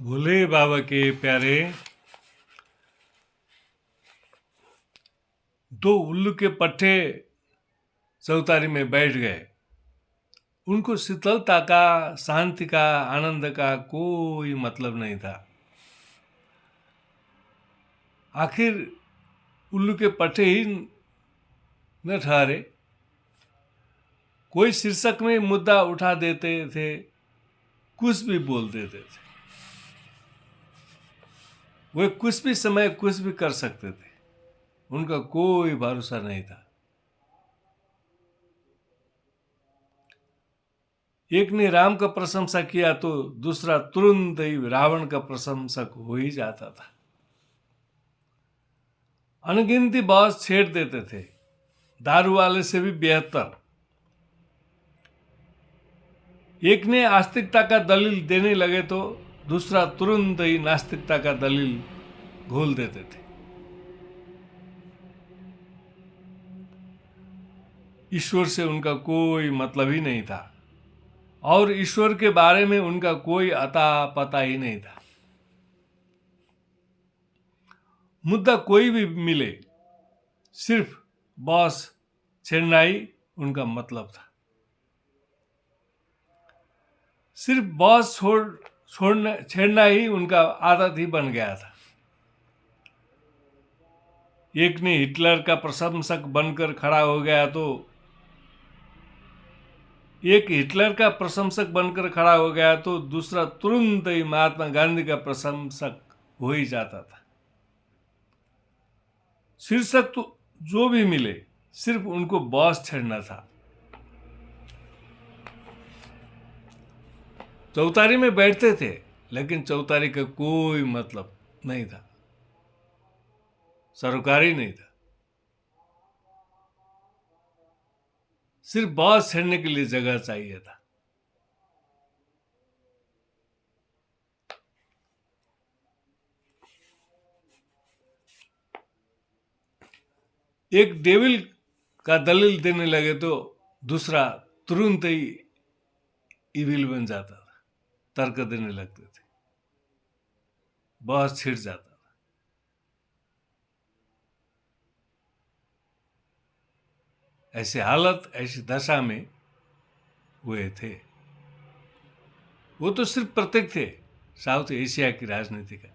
भोले बाबा के प्यारे दो उल्लू के पट्टे चौतारी में बैठ गए। उनको शीतलता का, शांति का, आनंद का कोई मतलब नहीं था। आखिर उल्लू के पट्टे ही न ठहरे। कोई शीर्षक में मुद्दा उठा देते थे, कुछ भी बोल देते थे। वे कुछ भी समय कुछ भी कर सकते थे। उनका कोई भरोसा नहीं था। एक ने राम का प्रशंसा किया तो दूसरा तुरंत ही रावण का प्रशंसक हो ही जाता था। अनगिनती बहस छेड़ देते थे, दारू वाले से भी बेहतर। एक ने आस्तिकता का दलील देने लगे तो दूसरा तुरंत ही नास्तिकता का दलील घोल देते थे। ईश्वर से उनका कोई मतलब ही नहीं था और ईश्वर के बारे में उनका कोई अता पता ही नहीं था। मुद्दा कोई भी मिले, सिर्फ बॉस छेड़ना ही उनका मतलब था। सिर्फ बॉस छेड़ना ही उनका आदत ही बन गया था। एक ने हिटलर का प्रशंसक बनकर खड़ा हो गया तो दूसरा तुरंत ही महात्मा गांधी का प्रशंसक हो ही जाता था। शीर्षक तो जो भी मिले, सिर्फ उनको बॉस छेड़ना था। चौतारी में बैठते थे, लेकिन चौतारी का कोई मतलब नहीं था, सरोकारी नहीं था। सिर्फ बॉस छेड़ने के लिए जगह चाहिए था। एक डेविल का दलील देने लगे तो दूसरा तुरंत ही इविल बन जाता था। तर्क देने लगते थे, बॉस छिड़ जाता था। ऐसी हालत, ऐसी दशा में हुए थे। वो तो सिर्फ प्रतीक थे साउथ एशिया की राजनीति का।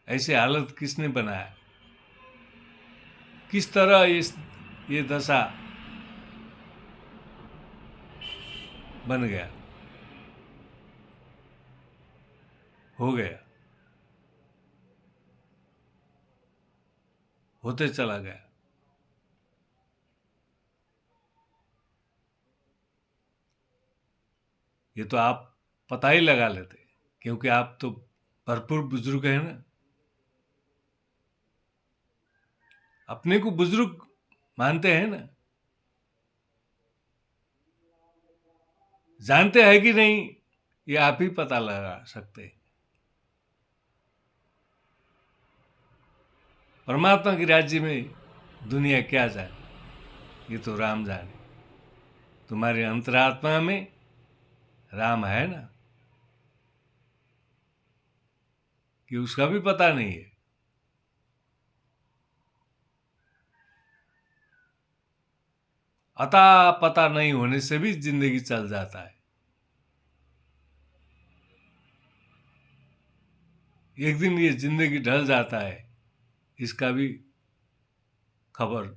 ऐसी हालत किसने बनाया? किस तरह ये दशा बन गया, हो गया, होते चला गया। ये तो आप पता ही लगा लेते, क्योंकि आप तो भरपूर बुजुर्ग हैं ना। अपने को बुजुर्ग मानते हैं ना। जानते हैं कि नहीं, ये आप ही पता लगा सकते हैं। परमात्मा के राज्य में दुनिया क्या जाने, ये तो राम जाने। तुम्हारे अंतरात्मा में राम है ना, कि उसका भी पता नहीं है। अता पता नहीं होने से भी जिंदगी चल जाता है। एक दिन ये जिंदगी ढल जाता है, इसका भी खबर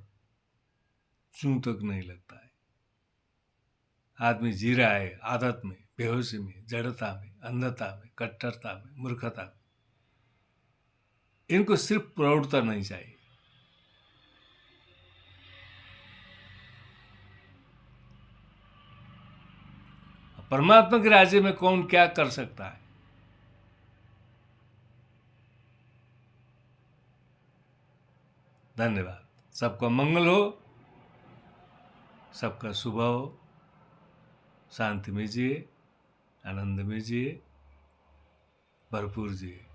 चूं तक नहीं लगता है। आदमी जी रहा है आदत में, बेहोशी में, जड़ता में, अंधता में, कट्टरता में, मूर्खता में। इनको सिर्फ प्रौढ़ता नहीं चाहिए। परमात्मा के राज्य में कौन क्या कर सकता है? धन्यवाद। सबका मंगल हो, सबका शुभ हो। शांति में जिए, आनंद में जिए, भरपूर जिए।